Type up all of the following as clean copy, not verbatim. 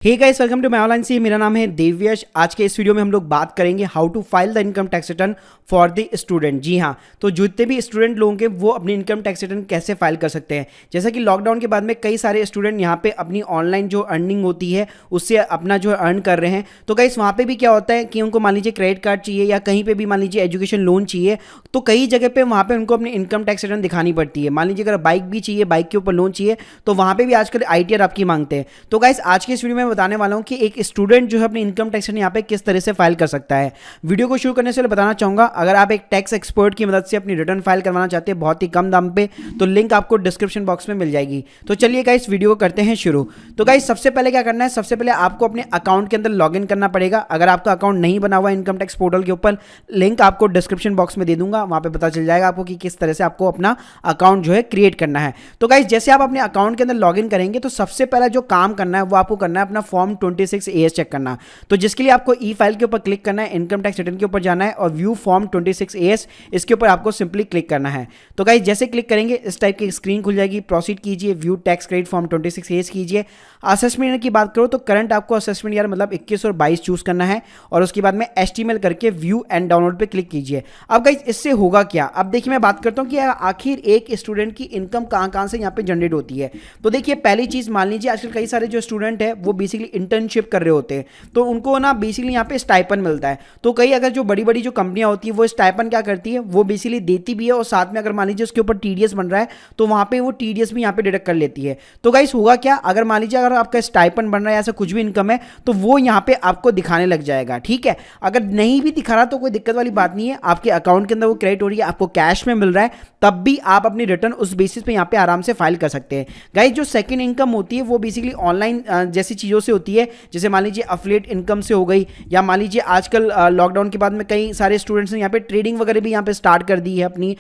Hey guys, welcome to my online C. मेरा नाम है देव्यश। आज के इस वीडियो में हम लोग बात करेंगे how to file the income tax return for the student. जी हाँ, तो जितने भी स्टूडेंट लोग हैं वो अपनी इनकम टैक्स रिटर्न कैसे फाइल कर सकते हैं। जैसा कि लॉकडाउन के बाद में कई सारे स्टूडेंट यहाँ पे अपनी ऑनलाइन जो अर्निंग होती है उससे अपना जो अर्न कर रहे हैं। तो गाइस वहाँ पे भी क्या होता है कि उनको मान लीजिए क्रेडिट कार्ड चाहिए या कहीं पे भी मान लीजिए एजुकेशन लोन चाहिए, तो कई जगह पे वहाँ पे उनको अपनी इनकम टैक्स रिटर्न दिखानी पड़ती है। मान लीजिए अगर बाइक भी चाहिए, बाइक के ऊपर लोन चाहिए, तो वहाँ पे भी आजकल ITR आपकी मांगते हैं। तो गाइस आज के इस वीडियो में मैं बताने वाला हूँ कि एक स्टूडेंट जो है अपनी इनकम टैक्स रिटर्न यहाँ पे किस तरह से फाइल कर सकता है। वीडियो को शुरू करने से पहले बताना चाहूंगा, अगर आप एक टैक्स एक्सपर्ट की मदद से अपनी रिटर्न फाइल करवाना चाहते हैं बहुत ही कम दाम पे, तो लिंक आपको डिस्क्रिप्शन बॉक्स में मिल जाएगी। तो चलिए गाइस वीडियो को करते हैं शुरू। तो गाइस सबसे पहले क्या करना है, सबसे पहले आपको अपने अकाउंट के अंदर लॉगिन करना पड़ेगा। अगर आपका अकाउंट नहीं बना हुआ इनकम टैक्स पोर्टल के ऊपर, लिंक आपको डिस्क्रिप्शन बॉक्स में दे दूंगा, वहां पे पता चल जाएगा आपको कि किस तरह से आपको अपना अकाउंट जो है क्रिएट करना है। तो गाइस जैसे आप अपने अकाउंट के अंदर लॉगिन करेंगे तो सबसे पहला जो काम करना है वो आपको करना है अपना फॉर्म 26AS चेक करना। तो जिसके लिए आपको ई फाइल के ऊपर क्लिक करना है, इनकम टैक्स रिटर्न के ऊपर जाना है और व्यू फॉर्म 26AS इसके ऊपर आपको सिंपली क्लिक करना है। तो गाइस जैसे क्लिक करेंगे इस टाइप की स्क्रीन खुल जाएगी। प्रोसीड कीजिए, view tax credit form 26AS कीजिए। असेसमेंट ईयर की बात करो तो करंट आपको असेसमेंट ईयर मतलब 21 और 22 चूज करना है और उसके बाद में HTML करके व्यू एंड डाउनलोड पे क्लिक कीजिए। अब गाइस इससे होगा क्या, अब देखिए मैं बात करता हूं कि आखिर एक स्टूडेंट की इनकम कहां से यहां पे जनरेट होती है। तो देखिए पहली चीज मान लीजिए आजकल कई सारे जो स्टूडेंट है वो बेसिकली इंटर्नशिप कर रहे होते हैं, तो उनको ना बेसिकली यहाँ पे स्टाइपन मिलता है। तो कई अगर जो बड़ी बड़ी जो कंपनियां होती है वो स्टाइपन क्या करती है, वो बेसिकली देती भी है और साथ में अगर मान लीजिए उसके ऊपर TDS बन रहा है तो वहां पे वो TDS भी यहाँ पे डिडक्ट कर लेती है। तो गाइस होगा क्या, अगर मान लीजिए अगर आपका स्टाइपन बन रहा है ऐसा कुछ भी इनकम है तो वो यहाँ पे आपको दिखाने लग जाएगा। ठीक है, अगर नहीं भी दिखा रहा तो कोई दिक्कत वाली बात नहीं है, आपके अकाउंट के अंदर वो क्रेडिट हो रही है, आपको कैश में मिल रहा है, तब भी आप अपनी रिटर्न उस बेसिस पे यहाँ पे आराम से फाइल कर सकते हैं। गाइस जो सेकंड इनकम होती है वो बेसिकली ऑनलाइन जैसी चीज़ों से होती है, जैसे मान लीजिए अफिलिएट इनकम से हो गई, या मान लीजिए आजकल लॉकडाउन के बाद में कई सारे स्टूडेंट्स ने यहाँ पे ट्रेडिंग वगैरह भी यहाँ पे स्टार्ट कर दी है अपनी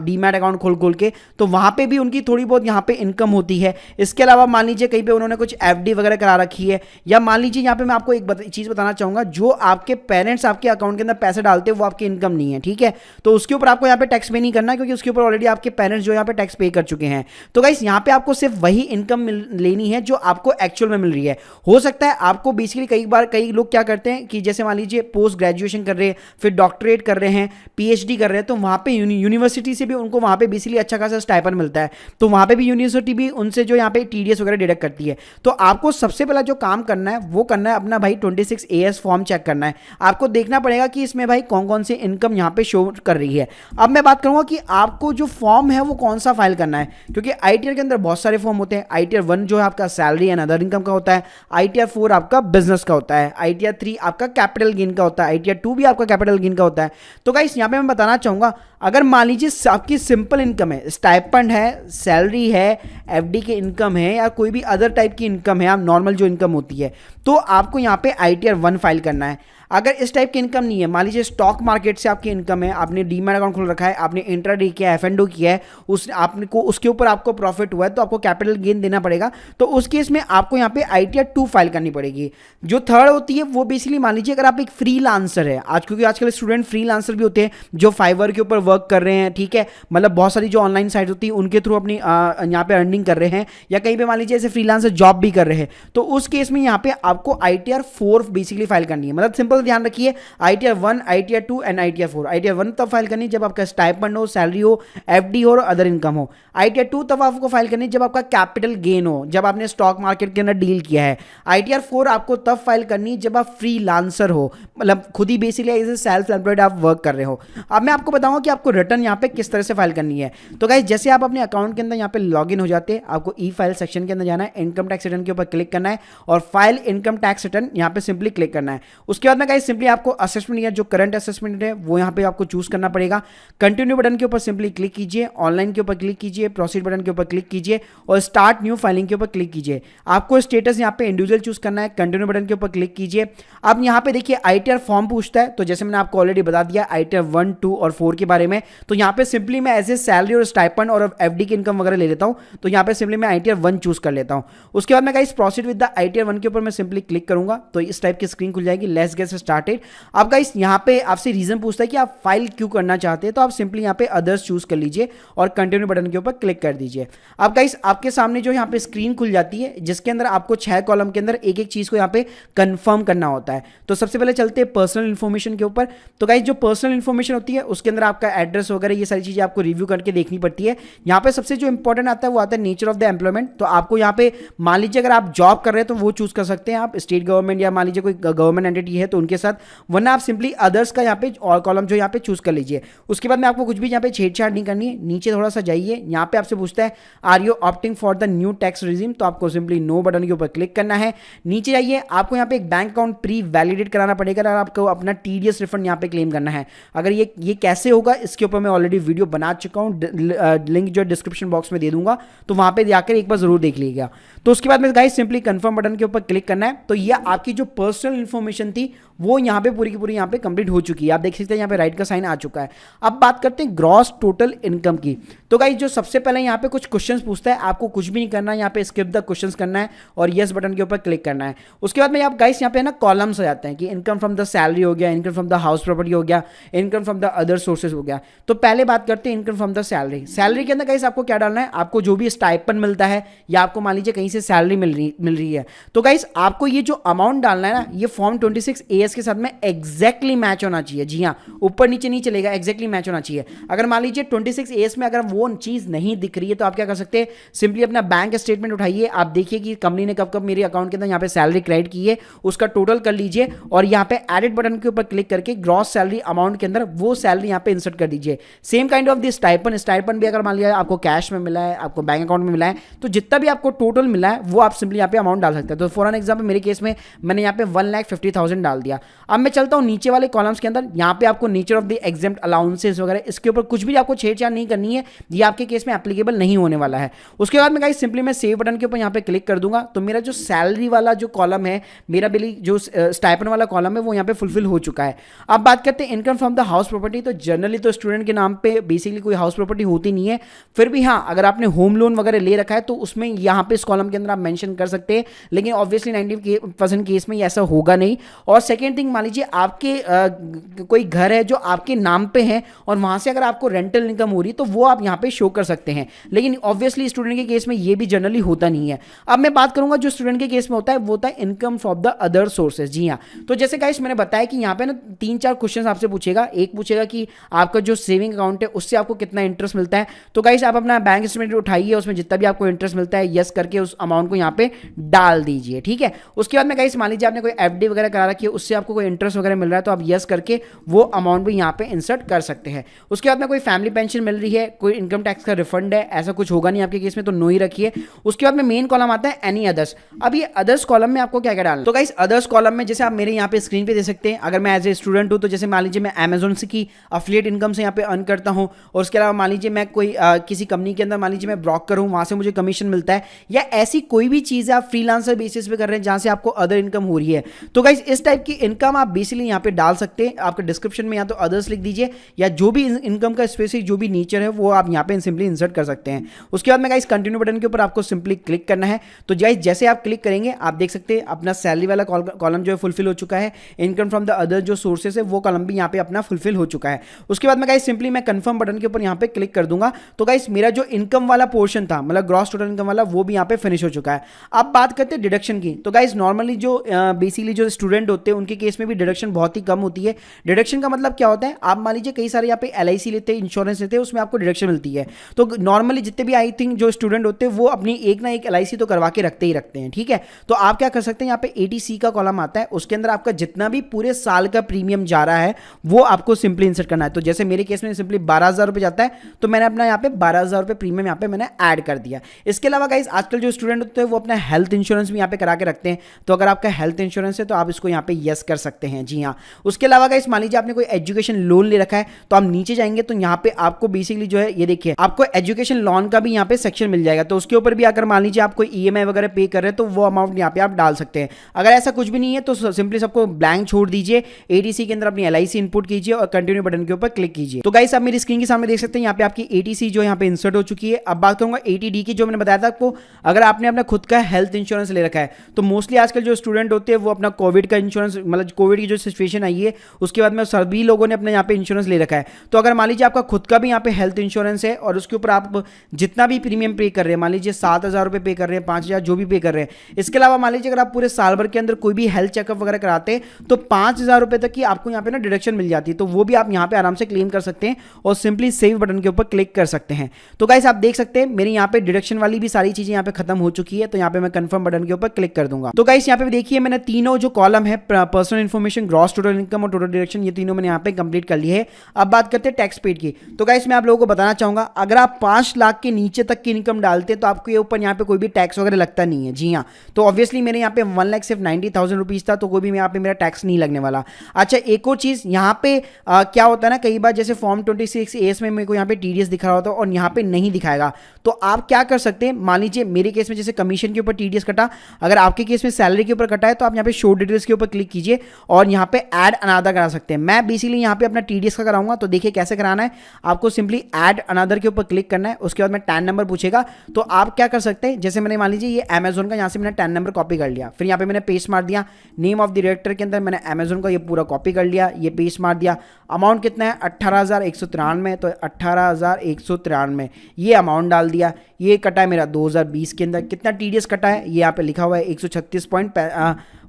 डीमैट अकाउंट खोल के, तो वहाँ पे भी उनकी थोड़ी बहुत यहाँ पे इनकम होती है। इसके अलावा मान लीजिए कहीं पे उन्होंने कुछ FD वगैरह करा रखी है, या मान लीजिए यहाँ पे मैं आपको एक चीज़ बताना चाहूँगा, जो आपके पेरेंट्स आपके अकाउंट के अंदर पैसे डालते हैं वो आपकी इनकम नहीं है। ठीक है, तो उसके ऊपर आपको यहाँ पे टैक्स पे नहीं करना क्योंकि उसके ऊपर ऑलरेडी आपके पेरेंट्स जो यहाँ पे टैक्स पे कर चुके हैं। तो गाइस यहाँ पे आपको सिर्फ वही इनकम लेनी है जो आपको एक्चुअल में मिल रही है। हो सकता है आपको बेसिकली कई लोग क्या करते हैं कि जैसे मान लीजिए पोस्ट ग्रेजुएशन कर रहे हैं, फिर डॉक्टरेट कर रहे हैं, PhD कर रहे हैं, तो वहाँ पे यूनिवर्सिटी से भी उनको वहाँ पे बेसिकली अच्छा खासा स्टाइपन मिलता है, तो वहाँ पे भी यूनिवर्सिटी भी उनसे जो यहाँ पे TDS वगैरह डिडक्ट करती है। तो आपको सबसे पहला जो काम करना है वो करना है अपना भाई 26AS फॉर्म चेक करना है। आपको देखना पड़ेगा कि इसमें भाई कौन कौन से इनकम यहाँ पे शो कर रही है। अब मैं बात करूँगा कि आपको जो फॉर्म है वो कौन सा फाइल करना है, क्योंकि ITR के अंदर बहुत सारे फॉर्म होते हैं। ITR 1 जो है आपका सैलरी एंड अदर इनकम का होता है, ITR 4 आपका बिजनेस का होता है, ITR 3 आपका कैपिटल गेन का होता है, ITR 2 भी आपका कैपिटल गेन का होता है। तो गाइस यहाँ पे मैं बताना चाहूँगा, अगर मान लीजिए आपकी सिंपल इनकम है, स्टाइपेंड है, सैलरी है, FD की इनकम है, या कोई भी अदर टाइप की इनकम है, आप नॉर्मल जो इनकम होती है, तो आपको यहाँ पे ITR 1 फाइल करना है। अगर इस टाइप की इनकम नहीं है, मान लीजिए स्टॉक मार्केट से आपकी इनकम है, आपने डीमैट अकाउंट खोल रखा है, आपने इंट्राडे किया है, F&O किया है, उसके ऊपर आपको प्रॉफिट हुआ है तो आपको कैपिटल गेन देना पड़ेगा, तो उस केस में आपको यहाँ पे ITR 2 फाइल करनी पड़ेगी। जो थर्ड होती है वो बेसिकली मान लीजिए अगर आप एक फ्रीलांसर है, क्योंकि आजकल स्टूडेंट फ्रीलांसर भी होते हैं जो फाइवर के ऊपर वर्क कर रहे हैं। ठीक है, मतलब बहुत सारी जो ऑनलाइन साइट होती है उनके थ्रू अपनी यहाँ पे अर्निंग कर रहे हैं, या कहीं पे मान लीजिए ऐसे फ्रीलांसर जॉब भी कर रहे हैं, तो उस केस में यहाँ पे आपको ITR 4 बेसिकली फाइल करनी है। मतलब सिंपल ध्यान रखिए, ITR 1, ITR 2 and ITR 4। ITR 1 तब फाइल करनी जब आपका स्टाइपेंड हो, सैलरी हो, FD हो और अदर इनकम हो। ITR 2 तब आपको फाइल करनी जब आपका कैपिटल गेन हो, जब आपने स्टॉक मार्केट के अंदर डील किया है। ITR 4 आपको तब फाइल करनी जब आप फ्रीलांसर हो, मतलब खुद ही basically as a self employed आप वर्क कर रहे हो। अब मैं आपको बताऊंगा कि आपको रिटर्न यहाँ पे किस तरह से फाइल करनी है। तो गाइस जैसे आप अपने अकाउंट के अंदर यहाँ पे लॉगिन हो जाते हैं, आपको ई फाइल सेक्शन के अंदर जाना है, इनकम टैक्स रिटर्न के ऊपर क्लिक करना है और फाइल इनकम टैक्स रिटर्न यहाँ पे सिंपली क्लिक करना है। उसके बाद में गाइस सिंपली आपको असेसमेंट या जो करंट असेसमेंट है वो यहाँ पे आपको चूज करना पड़ेगा। कंटिन्यू बटन के ऊपर सिंपली क्लिक कीजिए, ऑनलाइन के ऊपर क्लिक कीजिए, प्रोसीड बटन के ऊपर क्लिक कीजिए और स्टार्ट न्यू फाइलिंग के ऊपर क्लिक कीजिए। आपको स्टेटस यहाँ पे इंडिविजुअल चूज करना है, कंटिन्यू बटन के ऊपर क्लिक कीजिए। अब यहाँ पे देखिए ITR फॉर्म पूछता है, तो जैसे मैंने आपको ऑलरेडी बता दिया ITR 1, 2 और 4 के बारे में, तो यहाँ पे सिंपली मैं एज ए सैलरी और स्टाइपेंड और FD की इनकम वगैरह ले लेता हूँ, तो यहाँ पे सिंपली मैं ITR 1 चूज कर लेता हूँ। उसके बाद मैं guys proceed with the ITR 1 के ऊपर मैं सिंपली क्लिक करूंगा तो इस टाइप की स्क्रीन खुल जाएगी। Let's get started. अब गाइस यहाँ पे आपसे रीजन पूछता है कि आप फाइल क्यों करना चाहते हैं, तो आप सिंपली यहाँ पे अदर्स चूज कर लीजिए और कंटिन्यू बटन के ऊपर क्लिक कर दीजिए। अब गाइस आपके सामने जो यहाँ पे स्क्रीन खुल जाती है जिसके अंदर आपको 6 कॉलम के अंदर एक एक चीज को यहाँ पे कंफर्म करना होता है। तो सबसे पहले चलते हैं पर्सनल इन्फॉर्मेशन के ऊपर। तो गाइस जो पर्सनल इन्फॉर्मेशन होती है उसके अंदर आपका एड्रेस वगैरह ये सारी चीजें आपको रिव्यू करके देखनी पड़ती है। यहाँ पे सबसे जो इंपॉर्टेंट आता है वो आता है नेचर ऑफ द एम्प्लॉयमेंट। तो आपको यहाँ पे मान लीजिए अगर आप जॉब कर रहे हैं तो वो चूज कर सकते हैं आप, स्टेट गवर्नमेंट या मान लीजिए कोई गवर्नमेंट एंटिटी है तो उनके साथ, वरना आप सिंपली अदर्स का यहाँ पे और कॉलम जो यहाँ पे चूज कर लीजिए। उसके बाद में आपको कुछ भी यहाँ पे छेड़छाड़ नहीं करनी है। नीचे थोड़ा सा जाइए, यहाँ पे आपसे पूछता है are you opting for the new tax regime, तो आपको सिंपली नो बटन के ऊपर क्लिक करना है। नीचे जाइए, आपको यहाँ पे एक बैंक अकाउंट प्री वैलिडेट कराना पड़ेगा और आपको अपना टीडीएस रिफंड यहाँ पे क्लेम करना है। अगर ये कैसे होगा इसके ऊपर मैं ऑलरेडी वीडियो बना चुका हूँ, लिंक जो डिस्क्रिप्शन बॉक्स में दे दूंगा, तो वहां पे जाकर एक बार जरूर देख लीजिएगा। तो उसके बाद में गाइस सिंपली कंफर्म बटन के ऊपर क्लिक करना है। तो ये आपकी जो पर्सनल इंफॉर्मेशन थी वो यहाँ पे पूरी की पूरी यहाँ पे कंप्लीट हो चुकी है। आप देख सकते हैं यहाँ पे राइट का साइन आ चुका है। अब बात करते हैं ग्रॉस टोटल इनकम की। तो गाइस जो सबसे पहले यहाँ पे कुछ क्वेश्चंस पूछता है, आपको कुछ भी नहीं करना है, यहाँ पे स्किप द क्वेश्चंस करना है और यस बटन के ऊपर क्लिक करना है। उसके बाद में आप गाइस यहाँ पे ना कॉलम्स आ जाते हैं कि इनकम फ्रॉम द सैलरी हो गया, income from the house property हो गया, income from the other sources हो गया। तो पहले बात करते हैं income from the salary. Salary के अंदर गाइस आपको क्या डालना है, आपको जो भी स्टाइपन मिलता है या आपको मान लीजिए कहीं से सैलरी मिल रही है, तो गाइस आपको ये जो अमाउंट डालना है ना, ये फॉर्म 26 AS के साथ में एग्जैक्टली मैच होना चाहिए। जी हाँ, ऊपर नीचे नहीं चलेगा, एग्जैक्टली मैच होना चाहिए। अगर मान लीजिए 26 AS में अगर वो चीज नहीं दिख रही है तो आप क्या कर सकते हैं, सिंपली अपना बैंक स्टेटमेंट उठाइए, आप देखिए कि कंपनी ने कब कब मेरे अकाउंट के अंदर यहाँ पे सैलरी क्रेडिट की है, उसका टोटल कर लीजिए और यहाँ पे एडिट बटन के ऊपर क्लिक करके ग्रॉस सैलरी अमाउंट के अंदर वो सैलरी यहाँ पे इंसर्ट कर दीजिए। Same kind of this stipend भी अगर मान लिया आपको कैश में मिला है, आपको बैंक अकाउंट में मिला है, तो जितना भी आपको टोटल मिला है वो आप सिंपली यहाँ पे अमाउंट डाल सकते हैं। तो फॉर एन एग्जाम्पल मेरे केस में मैंने यहाँ पे 1,50,000 डाल दिया। अब मैं चलता हूँ नीचे वाले कॉलम्स के अंदर, यहाँ पे आपको nature of the exempt allowances वगैरह इसके ऊपर कुछ भी आपको छेड़छाड़ नहीं करनी है, ये आपके केस में एप्लीकेबल नहीं होने वाला है। उसके बाद में गाइस सिंपली मैं सेव बटन के ऊपर यहाँ पे क्लिक कर दूंगा, तो मेरा जो सैलरी वाला जो कॉलम है, मेरा बिली जो स्टाइपन वाला कॉलम है वो यहाँ पे फुलफिल हो चुका है। अब बात करते हैं income from the house property. तो जनरली तो स्टूडेंट के नाम पे बेसिकली कोई हाउस प्रॉपर्टी होती नहीं है, फिर भी हाँ अगर आपने होम लोन वगैरह ले रखा है तो उसमें यहाँ पे इस कॉलम के अंदर आप मेंशन कर सकते हैं, लेकिन ऑब्वियसली 90% केस में ऐसा होगा नहीं। और सेकेंड थिंग, मान लीजिए आपके कोई घर है जो आपके नाम पे है और वहां से अगर आपको रेंटल इनकम हो रही है तो वो आप यहाँ पे शो कर सकते हैं, लेकिन ऑब्वियसली स्टूडेंट के केस में ये भी जनरली होता नहीं है। अब मैं बात करूंगा जो स्टूडेंट के केस में होता है वो होता है income from the other sources. जी हाँ, तो जैसे गाइस मैंने बताया कि यहाँ पे ना 3-4 क्वेश्चन आपसे पूछेगा। एक पूछेगा कि आपका जो सेविंग अकाउंट है उससे आपको कितना इंटरेस्ट मिलता है, तो गाइस आप अपना बैंक स्टेटमेंट उठाइए, उसमें जितना भी आपको इंटरेस्ट मिलता है यस करके उस अमाउंट को यहाँ पे डाल दीजिए। ठीक है, उसके बाद में गाइस मान लीजिए आपने कोई एफडी वगैरह करा रखी है, उससे आपको कोई इंटरेस्ट वगैरह मिल रहा है तो आप यस करके वो अमाउंट भी यहाँ पे इंसर्ट कर सकते हैं। उसके बाद में कोई फैमिली पेंशन मिल रही है, कोई इनकम टैक्स का रिफंड है, ऐसा कुछ होगा नहीं आपके केस में तो नो ही रखिए। उसके बाद में मेन कॉलम आता है एनी अदर्स। अब ये अदर्स कॉलम में आपको क्या क्या डालना है, तो गाइस अदर्स कॉलम में जैसे आप मेरे यहाँ पे स्क्रीन पे दे सकते हैं, अगर मैं एज ए स्टूडेंट हूँ तो जैसे मान लीजिए मैं अमेजोन से की अफिलिएट इनकम से यहाँ पे अर्न करता हूँ, और उसके अलावा मान लीजिए मैं कोई किसी कंपनी के अंदर मान लीजिए मैं ब्रोकर हूँ, वहां से मुझे कमीशन मिलता है, या ऐसी कोई भी चीज़ है आप फ्रीलांसर बेसिस पे कर रहे हैं जहां से आपको अदर इनकम हो रही है, तो गाइस इस टाइप की इनकम आप बेसिकली यहाँ पे डाल सकते हैं। आपके डिस्क्रिप्शन में या तो अदर्स लिख दीजिए या जो भी इनकम का स्पेसिफिक जो भी नेचर है वो आप यहाँ पे सिंपली इंसर्ट कर सकते हैं। उसके बाद में गाइस कंटिन्यू बटन के ऊपर आपको सिंपली क्लिक करना है। तो गाइस जैसे आप क्लिक करेंगे आप देख सकते हैं अपना सैलरी वाला कॉलम जो है फुलफिल हो चुका है, इनकम फ्रॉम द अदर जो सोर्सेस है वो कॉलम भी यहाँ पे अपना फुलफिल हो चुका है। उसके बाद में गाइस सिंपली मैं कंफर्म बटन के ऊपर यहाँ पे क्लिक कर दूंगा, तो गाइस मेरा जो इनकम वाला पोर्शन था मतलब ग्रॉस टोटल इनकम वाला वो भी यहाँ पे फिनिश हो चुका है। अब बात करते हैं डिडक्शन की। तो गाइस नॉर्मली जो बेसिकली जो स्टूडेंट होते हैं उनके केस में भी डिडक्शन बहुत ही कम होती है। डिडक्शन का मतलब क्या होता है, आप मान लीजिए कई सारे यहाँ पे LIC लेते हैं, इंश्योरेंस लेते हैं, उसमें आपको डिडक्शन मिलती है। तो नॉर्मली जितने भी आई थिंक जो स्टूडेंट होते हैं वो अपनी एक ना एक LIC तो करवा के रखते हैं। ठीक है, तो आप क्या कर सकते हैं, यहाँ पे ATC का कॉलम आता है, उसके अंदर आपका जितना भी पूरे साल का प्रीमियम जा रहा है वो आपको सिंपली इंसर्ट करना है। तो जैसे मेरे केस में सिंपली 12,000 रुपये जाता है, तो मैंने अपना यहाँ पे 12,000 रुपये प्रीमियम यहाँ पे मैंने ऐड कर दिया। इसके अलावा गाइस आजकल जो स्टूडेंट होते हैं वो अपना हेल्थ इंश्योरेंस भी यहाँ पे करा के रखते हैं, तो अगर आपका हेल्थ इंश्योरेंस है तो आप इसको यहाँ पे यस कर सकते हैं। जी हाँ, उसके अलावा गाइस मान लीजिए आपने कोई एजुकेशन लोन ले रखा है, तो आप नीचे जाएंगे तो यहाँ पे आपको बेसिकली जो है ये देखिए आपको एजुकेशन लोन का भी यहाँ पे सेक्शन मिल जाएगा, तो उसके ऊपर भी अगर मान लीजिए आप कोई ईएमआई वगैरह पे कर रहे हैं तो वो अमाउंट यहाँ पे आप डाल सकते हैं। अगर ऐसा कुछ भी नहीं है तो सिंपली सबको ब्लैंक छोड़ दीजिए, एटीसी के अंदर अपनी एलआईसी इनपुट कीजिए और कंटिन्यू बटन के ऊपर क्लिक कीजिए। तो गाइस आप मेरी स्क्रीन के सामने देख सकते हैं यहाँ पे आपकी एटीसी जो यहाँ पे इंसर्ट हो चुकी है। अब बात करूंगा एटीडी की, जो मैंने बताया था आपको, अगर आपने अपना खुद का हेल्थ इंश्योरेंस ले रखा है तो मोस्टली आजकल जो स्टूडेंट होते हैं वो अपना कोविड का इंश्योरेंस, मतलब कोविड की जो सिचुएशन आई है उसके बाद में सभी लोगों ने अपने यहाँ पे इंश्योरेंस ले रखा है। तो अगर मान लीजिए आपका खुद का भी यहाँ पे हेल्थ इंश्योरेंस है और उसके ऊपर आप जितना भी प्रीमियम पे कर रहे हैं, मान लीजिए 7,000 रुपये पे कर रहे हैं, 5,000 जो भी पे कर रहे हैं, इसके अलावा मान लीजिए अगर आप पूरे साल भर के अंदर कोई भी हेल्थ चेकअप वगैरह कराते हैं तो 5,000 रुपये तक की आपको यहाँ पे ना डिडक्शन मिल जाती है, तो वो भी आप यहाँ पे आराम से क्लेम कर सकते हैं और सिंपली सेव बटन के ऊपर क्लिक कर सकते हैं। तो गाइस आप देख सकते हैं मेरी यहाँ पे डिडक्शन वाली भी सारी चीजें यहाँ पे खत्म हो चुकी है, तो यहाँ पे मैं कंफर्म बटन के ऊपर क्लिक कर दूंगा। तो गाइस यहाँ पे देखिए मैंने तीनों जो कॉलम है, personal information, gross total income और टोटल डिडक्शन, ये तीनों मैंने यहाँ पे कंप्लीट कर लिए है। अब बात करते हैं टैक्स पेड की। तो गाइस मैं आप लोगों को बताना चाहूंगा, अगर आप 5 लाख के नीचे तक की इनकम डालते हैं तो आपके ऊपर यहाँ पे कोई भी टैक्स वगैरह लगता नहीं है। जी हाँ, तो ऑब्वियसली मेरे यहाँ पे 1 लाख सिर्फ 90,000 रुपीज था, तो कोई भी यहाँ पे मेरा टैक्स नहीं लगने वाला। अच्छा एक और चीज यहाँ पे क्या होता है ना, कई बार जैसे फॉर्म 26A में मेरे को यहाँ पे टीडीएस दिखा रहा होता है और यहाँ पे नहीं दिखाएगा, तो आप क्या कर सकते हैं, मान लीजिए मेरे केस में जैसे कमीशन के ऊपर टीडीएस कटा, अगर आपके केस में सैलरी के ऊपर कटा है तो आप यहाँ पे शो डिटेल्स के ऊपर क्लिक कीजिए और यहाँ पे ऐड अनदर करा सकते हैं। मैं बेसिकली यहाँ पे अपना टीडीएस का कराऊंगा, तो देखिए कैसे कराना है। आपको सिंपली ऐड अनदर के ऊपर क्लिक करना है, उसके बाद में टैन नंबर पूछेगा, तो आप क्या कर सकते हैं, जैसे मैंने मान लीजिए ये अमेजोन का, यहाँ से मैंने टैन नंबर कॉपी कर लिया, फिर यहाँ पे मैंने पेस्ट मार दिया, नेम ऑफ द डायरेक्टर के अंदर मैंने अमेजोन का ये पूरा कॉपी कर लिया, ये पेस्ट मार दिया। अमाउंट कितना है 18,193, तो 18,193 ये अमाउंट डाल दिया। ये कटा है मेरा 2020 के अंदर, कितना टीडीएस कटा है ये यहाँ पे लिखा हुआ है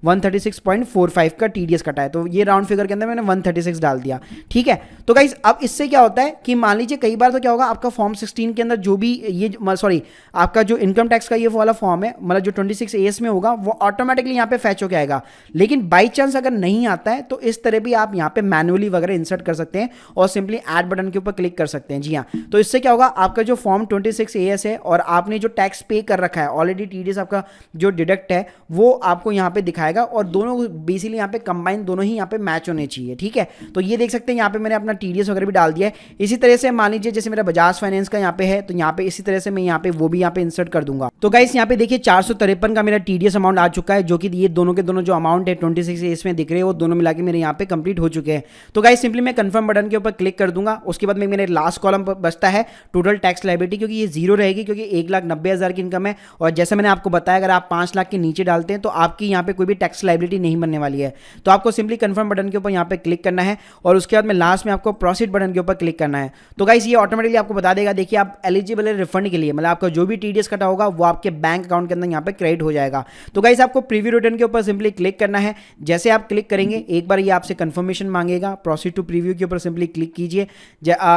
136.45 का टीडीएस कटा है, तो ये राउंड फिगर के अंदर मैंने 136 डाल दिया। ठीक है, तो गाइस अब इससे क्या होता है कि मान लीजिए कई बार तो क्या होगा, आपका फॉर्म 16 के अंदर जो भी ये सॉरी आपका जो इनकम टैक्स का ये वाला फॉर्म है, मतलब जो 26A में होगा वो ऑटोमेटिकली यहाँ पे फैच होके आएगा। लेकिन बाई चांस अगर नहीं आता है तो इस तरह भी आप यहाँ पे मैनुअली वगैरह इंसर्ट कर सकते हैं और सिंपली ऐड बटन के ऊपर क्लिक कर सकते हैं। जी हाँ, तो इससे क्या होगा, आपका जो फॉर्म 26AS है और आपने जो टैक्स पे कर रखा है ऑलरेडी, टीडीएस आपका जो डिडक्ट है वो आपको यहाँ पे दिखाएगा और दोनों बेसिकली यहाँ पे कंबाइन दोनों ही यहाँ पे मैच होने चाहिए। ठीक है, तो ये देख सकते हैं यहाँ पे मैंने अपना टीडीएस वगैरह भी डाल दिया है। इसी तरह से मान लीजिए जैसे मेरा बजाज फाइनेंस का यहाँ पे है, तो यहाँ पे इसी तरह से मैं यहाँ पे वो भी यहाँ पे इंसर्ट कर दूंगा। तो गाइस यहाँ पे देखिए 453 का मेरा टीडीएस अमाउंट आ चुका है, जो कि ये दोनों के दोनों जो अमाउंट है 26A में दिख रहे हैं वो दोनों मिला के मेरे यहाँ पे कंप्लीट हो चुके हैं। तो गाइस सिंपली मैं कंफर्म बटन के ऊपर क्लिक कर दूंगा। उसके बाद में मेरे लास्ट कॉलम पर बचता है टोटल टैक्स लायबिलिटी, क्योंकि ये जीरो रहेगी क्योंकि 1,90,000 की इनकम है और जैसे मैंने आपको बताया अगर आप 5 लाख के नीचे डालते हैं तो आपकी यहाँ पे कोई भी टैक्स लायबिलिटी नहीं बनने वाली है। तो आपको सिंपली कंफर्म बटन के ऊपर यहाँ पे क्लिक करना है और उसके बाद में लास्ट में आपको प्रोसीड बटन के ऊपर क्लिक करना है। तो गाइस ये ऑटोमेटिकली आपको बता देगा, देखिए आप एलिजिबल है रिफंड के लिए, मतलब आपका जो भी टीडीएस कटा होगा वो आपके बैंक अकाउंट के अंदर यहाँ पे क्रेडिट हो जाएगा। तो गाइस आपको प्रीव्यू रिटर्न के ऊपर सिंपली क्लिक करना है। जैसे आप क्लिक करेंगे एक बार ये आपसे कंफर्मेशन मांगेगा, प्रोसीड टू प्रीव्यू के ऊपर सिंपली क्लिक कीजिए।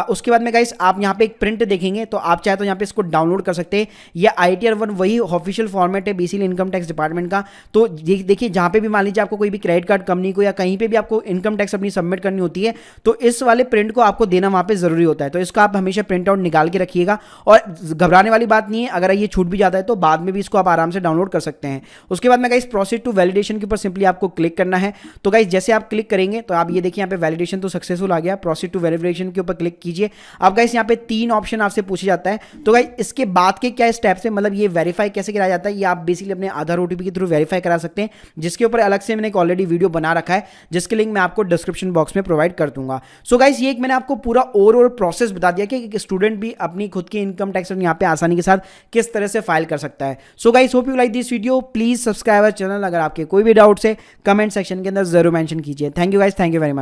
उसके बाद में गाइस आप यहाँ पे एक प्रिंट देखेंगे, तो आप चाहे तो यहाँ पे इसको डाउनलोड कर सकते हैं। यह ITR 1 वही ऑफिशियल फॉर्मेट है बेसिकली इनकम टैक्स डिपार्टमेंट का। तो देखिए जहाँ पे भी मान लीजिए आपको कोई भी क्रेडिट कार्ड कंपनी को या कहीं पे भी आपको इनकम टैक्स अपनी सबमिट करनी होती है तो इस वाले प्रिंट को आपको देना वहाँ पे जरूरी होता है। तो इसको आप हमेशा प्रिंट आउट निकाल के रखिएगा और घबराने वाली बात नहीं है, अगर ये छूट भी जाता है तो बाद में भी इसको आप आराम से डाउनलोड कर सकते हैं। उसके बाद में गाइस प्रोसीड टू वैलिडेशन के ऊपर सिंपली आपको क्लिक करना है। तो गाइस जैसे आप क्लिक करेंगे तो आप ये देखिए यहाँ पे वैलिडेशन तो सक्सेसफुल आ गया, प्रोसीड टू वैलिडेशन के ऊपर क्लिक कीजिए। अब गाइस यहाँ पे 3 ऑप्शन आपसे पूछा जाता है। तो गाइस इसके बाद के क्या स्टेप्स है, मतलब ये वेरीफाई कैसे कराया जाता है, ये आप बेसिकली अपने आधार OTP के थ्रू वेरीफाई करा सकते हैं, जिसके ऊपर अलग से मैंने एक ऑलरेडी वीडियो बना रखा है जिसके लिंक मैं आपको डिस्क्रिप्शन बॉक्स में प्रोवाइड कर दूंगा। सो गाइस ये एक मैंने आपको पूरा ओवरऑल प्रोसेस बता दिया कि एक स्टूडेंट भी अपनी खुद की इनकम टैक्स यहाँ पे आसानी के साथ किस तरह से फाइल कर सकता है। So guys hope you like this video, please subscribe our channel. अगर आपके कोई भी डाउट्स है कमेंट सेक्शन के अंदर जरूर मेंशन कीजिए। Thank you guys, thank you very much.